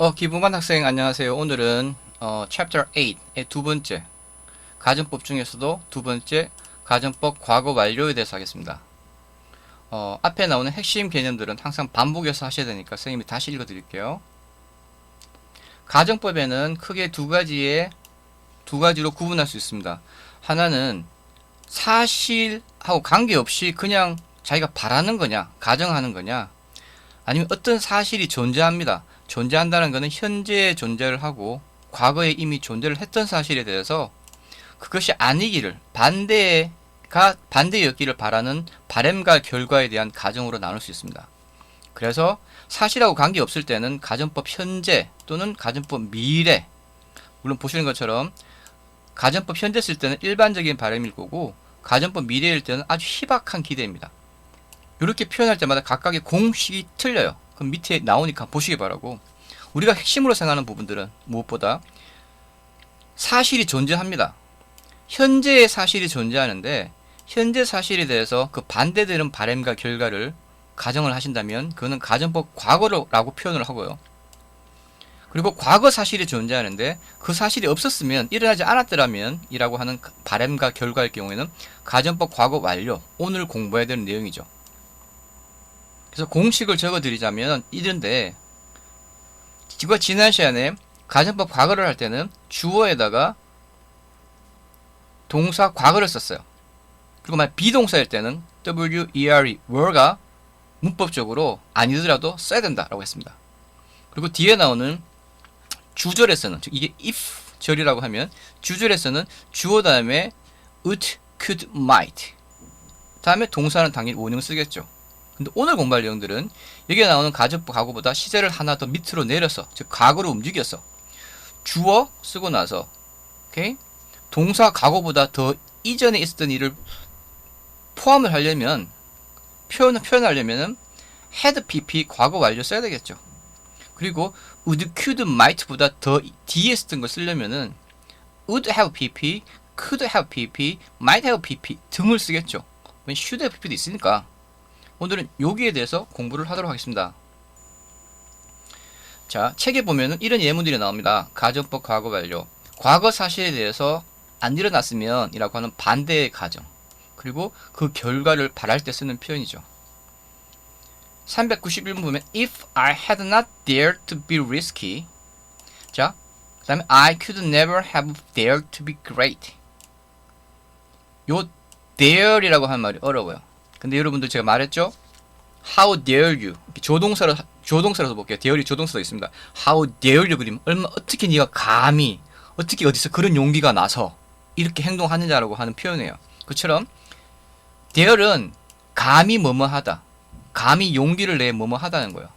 기부만 학생 안녕하세요. 오늘은 Chapter 8의 두 번째 가정법 중에서도 두 번째 가정법 과거 완료에 대해서 하겠습니다. 앞에 나오는 핵심 개념들은 항상 반복해서 하셔야 되니까 선생님이 다시 읽어 드릴게요. 가정법에는 크게 두 가지로 구분할 수 있습니다. 하나는 사실하고 관계없이 그냥 자기가 바라는 거냐, 가정하는 거냐, 아니면 어떤 사실이 존재합니다. 존재한다는 것은 현재에 존재를 하고 과거에 이미 존재를 했던 사실에 대해서 그것이 아니기를 반대였기를 바라는 바램과 결과에 대한 가정으로 나눌 수 있습니다. 그래서 사실하고 관계없을 때는 가정법 현재 또는 가정법 미래, 물론 보시는 것처럼 가정법 현재 쓸 때는 일반적인 바램일 거고 가정법 미래일 때는 아주 희박한 기대입니다. 이렇게 표현할 때마다 각각의 공식이 틀려요. 그럼 밑에 나오니까 보시기 바라고. 우리가 핵심으로 생각하는 부분들은 무엇보다 사실이 존재합니다. 현재의 사실이 존재하는데 현재 사실에 대해서 그 반대되는 바램과 결과를 가정을 하신다면 그거는 가정법 과거라고 표현을 하고요. 그리고 과거 사실이 존재하는데 그 사실이 없었으면 일어나지 않았더라면 이라고 하는 바램과 결과일 경우에는 가정법 과거 완료, 오늘 공부해야 되는 내용이죠. 그래서 공식을 적어드리자면 이런데 지금 지난 시간에 가정법 과거를 할 때는 주어에다가 동사 과거를 썼어요. 그리고 만약 비동사일 때는 were, were가 문법적으로 아니더라도 써야 된다라고 했습니다. 그리고 뒤에 나오는 주절에서는, 즉 이게 if 절이라고 하면 주절에서는 주어 다음에 would, could, might 다음에 동사는 당연히 원형 쓰겠죠. 근데 오늘 공부할 내용들은 여기에 나오는 가정법 과거보다 시제를 하나 더 밑으로 내려서, 즉 과거로 움직여서 주어 쓰고 나서 오케이? 동사 과거보다 더 이전에 있었던 일을 포함을 하려면 표현하려면은 had pp 과거 완료 써야 되겠죠. 그리고 would, could, might보다 더 뒤에 쓰던 걸 쓰려면은 would have pp, could have pp, might have pp 등을 쓰겠죠. should have pp도 있으니까. 오늘은 여기에 대해서 공부를 하도록 하겠습니다. 자, 책에 보면은 이런 예문들이 나옵니다. 가정법 과거 완료. 과거 사실에 대해서 안 일어났으면 이라고 하는 반대의 가정. 그리고 그 결과를 바랄 때 쓰는 표현이죠. 391번 보면 If I had not dared to be risky. 자, 그 다음에 I could never have dared to be great. 요 dare이라고 하는 말이 어려워요. 근데 여러분들 제가 말했죠? How dare you. 조동사라서 볼게요. dare이 조동사도 있습니다. How dare you 그리면 어떻게 네가 감히, 어떻게 어디서 그런 용기가 나서 이렇게 행동하느냐라고 하는 표현이에요. 그처럼 dare은 감히 뭐뭐 하다, 감히 용기를 내 뭐뭐 하다는 거예요.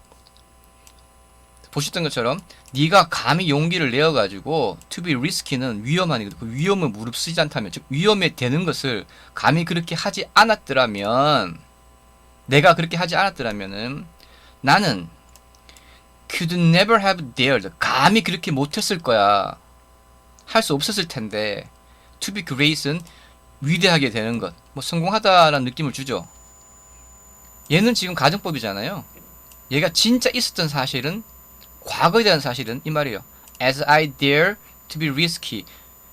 보셨던 것처럼 네가 감히 용기를 내어가지고 to be risky는 위험하니 그 위험을 무릅쓰지 않다면, 즉 위험에 되는 것을 감히 그렇게 하지 않았더라면, 내가 그렇게 하지 않았더라면은 나는 could never have dared, 감히 그렇게 못했을 거야, 할 수 없었을 텐데. to be great은 위대하게 되는 것, 뭐 성공하다라는 느낌을 주죠. 얘는 지금 가정법이잖아요. 얘가 진짜 있었던 사실은, 과거에 대한 사실은 이 말이에요. As I dare to be risky.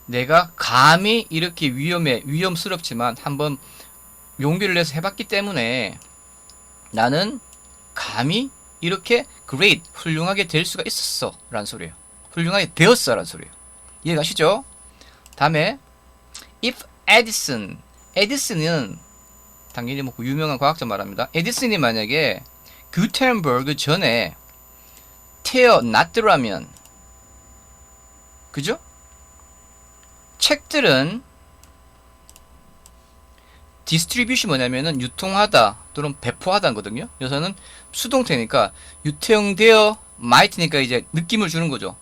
내가 감히 이렇게 위험스럽지만 한번 용기를 내서 해봤기 때문에 나는 감히 이렇게 great, 훌륭하게 될 수가 있었어 라는 소리예요. 훌륭하게 되었어 라는 소리예요. 이해가시죠? 다음에 If 에디슨은 당연히 뭐 유명한 과학자 말합니다. 에디슨이 만약에 구텐버그 전에 태어났더라면, 그죠? 책들은 디스트리뷰시 뭐냐면은 유통하다 또는 배포하다는 거든요. 여기서는 수동태니까 유통되어, might니까 이제 느낌을 주는 거죠.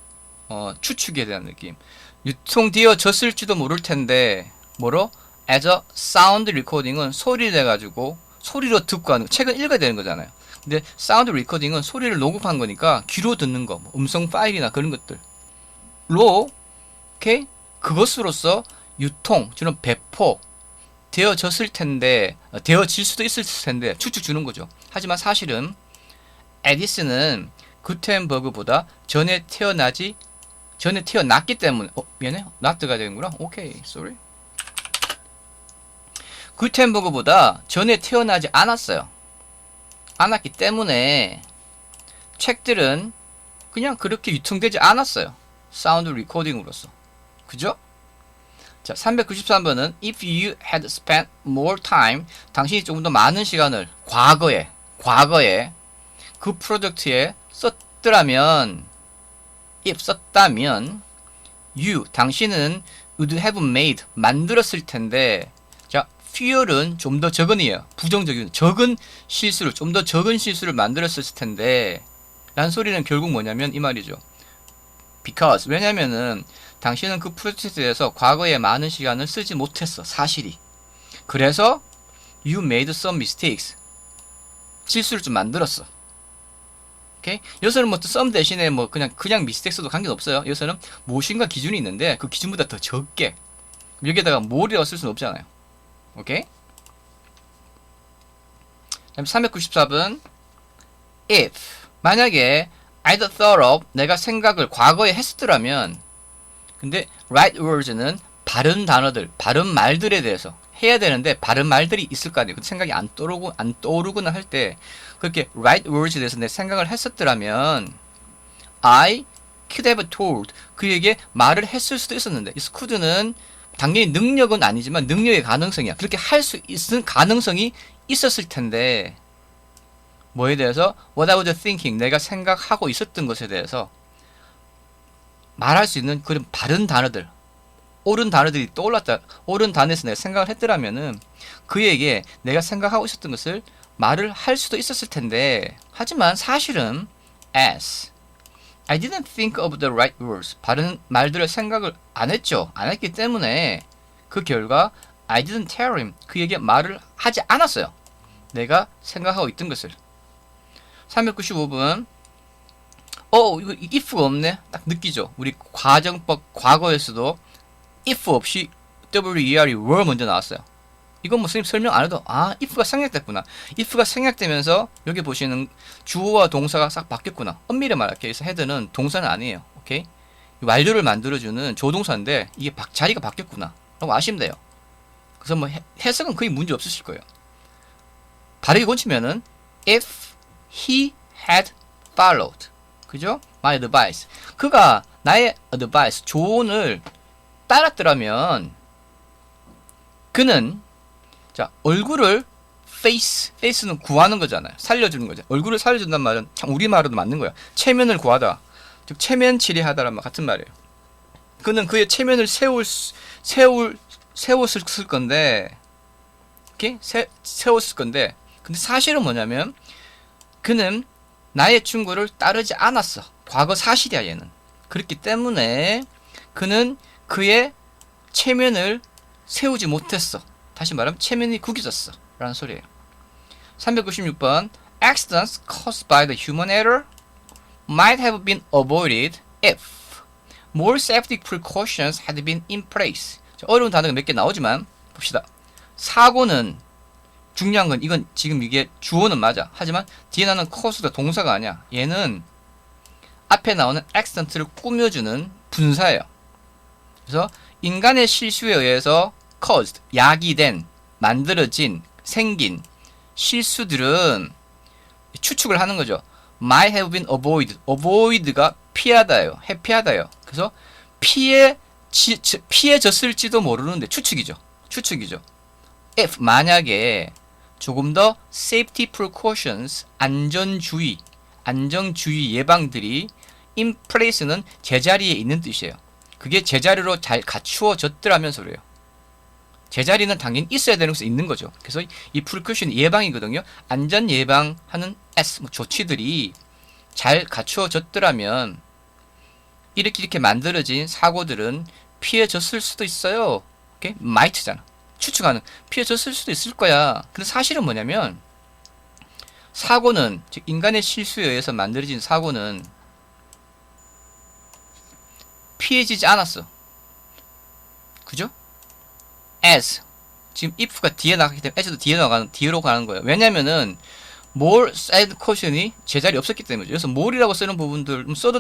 추측에 대한 느낌. 유통되어졌을지도 모를 텐데, 뭐로? as a sound recording은 소리를 내가지고 소리로 듣고 하는 거. 책은 읽어야 되는 거잖아요. 근데 사운드 리코딩은 소리를 녹음한 거니까 귀로 듣는 거, 뭐 음성 파일이나 그런 것들로, 오케이? 그것으로서 유통, 저는 배포 되어졌을 텐데, 되어질 수도 있을 텐데 추측 주는 거죠. 하지만 사실은 에디슨은 구텐버그보다 전에 태어났기 때문에 미안해 not가 되는구나. 오케이 sorry. 구텐버그보다 전에 태어나지 않았기 때문에 책들은 그냥 그렇게 유통되지 않았어요. 사운드 리코딩으로서. 그죠? 자, 393번은 If you had spent more time, 당신이 조금 더 많은 시간을 과거에 그 프로젝트에 썼다면 당신은 would have made, 만들었을 텐데. 자, fewer은 좀 더 적은이에요. 부정적인, 좀 더 적은 실수를 만들었을 텐데 라는 소리는 결국 뭐냐면 이 말이죠. Because, 왜냐면은 당신은 그 프로젝트에 대해서 과거에 많은 시간을 쓰지 못했어. 사실이. 그래서 you made some mistakes. 실수를 좀 만들었어. 오케이? 여기서는 뭐 some 대신에 뭐 그냥 mistakes도 관계없어요. 여기서는 무엇인가 기준이 있는데 그 기준보다 더 적게. 여기에다가 more이라고 쓸 수는 없잖아요. 오케이? 다음 394번 if, 만약에 I'd thought of, 내가 생각을 과거에 했었더라면. 근데 right words는 바른 단어들, 바른 말들에 대해서 해야 되는데 바른 말들이 있을 거 아니에요. 생각이 안 떠오르거나 할 때 그렇게 right words에 대해서 내 생각을 했었더라면 I could have told, 그에게 말을 했을 수도 있었는데, 이 could는 당연히 능력은 아니지만 능력의 가능성이야. 그렇게 할 수 있는 가능성이 있었을 텐데 뭐에 대해서? What I was thinking, 내가 생각하고 있었던 것에 대해서 말할 수 있는 그런 바른 단어들, 옳은 단어들이 떠올랐다. 옳은 단어에서 내가 생각을 했더라면은 그에게 내가 생각하고 있었던 것을 말을 할 수도 있었을 텐데, 하지만 사실은 as I didn't think of the right words, 바른 말들을 생각을 안 했기 때문에 그 결과 I didn't tell him, 그에게 말을 하지 않았어요. 내가 생각하고 있던 것을. 395번 이거 if가 없네. 딱 느끼죠? 우리 과정법 과거에서도 if 없이 wer이 were 먼저 나왔어요. 이건 뭐 선생님 설명 안 해도 if가 생략됐구나. if가 생략되면서 여기 보시는 주어와 동사가 싹 바뀌었구나. 엄밀히 말할게요. 그래서 헤드는 동사는 아니에요. 오케이? 완료를 만들어주는 조동사인데 이게 자리가 바뀌었구나 라고 아시면 돼요. 그래서 뭐 해석은 거의 문제 없으실 거예요. 바르게 고치면은 if he had followed, 그죠? my advice, 그가 나의 advice, 조언을 따랐더라면 그는, 자, 얼굴을 face는 구하는 거잖아요. 살려주는 거죠. 얼굴을 살려준다는 말은 참 우리말로도 맞는 거야. 체면을 구하다, 즉 체면 치리하다란 말 같은 말이에요. 그는 그의 체면을 세웠을 건데, 이렇게 세웠을 건데, 근데 사실은 뭐냐면 그는 나의 충고를 따르지 않았어. 과거 사실이야 얘는. 그렇기 때문에 그는 그의 체면을 세우지 못했어. 다시 말하면 체면이 구겨졌어 라는 소리예요. 396번 Accidents caused by the human error might have been avoided if more safety precautions had been in place. 어려운 단어가 몇 개 나오지만 봅시다. 사고는, 중요한 건 이건 지금 이게 주어는 맞아. 하지만 뒤에 나오는 cause가 동사가 아니야. 얘는 앞에 나오는 accident를 꾸며주는 분사예요. 그래서 인간의 실수에 의해서 caused, 야기된, 만들어진, 생긴 실수들은 추측을 하는 거죠. might have been avoided가 피하다예요. 회피하다예요. 그래서 피해졌을지도 모르는데 추측이죠. if, 만약에 조금 더 safety precautions, 안전주의 예방들이 in place는 제자리에 있는 뜻이에요. 그게 제자리로 잘 갖추어졌더라면 소리예요. 제자리는 당연히 있어야 되는 것이 있는 거죠. 그래서 이 precaution 예방이거든요. 안전 예방하는 조치들이 잘 갖추어졌더라면 이렇게 만들어진 사고들은 피해졌을 수도 있어요. 오케이? might잖아. 추측하는, 피해졌을 수도 있을 거야. 근데 사실은 뭐냐면 사고는, 즉 인간의 실수에 의해서 만들어진 사고는 피해지지 않았어. 그죠? as, 지금 if가 뒤에 나가기 때문에 as도 뒤로 가는 거예요. 왜냐면은 more said caution이 제자리 없었기 때문이죠. 그래서 more이라고 쓰는 부분들 써도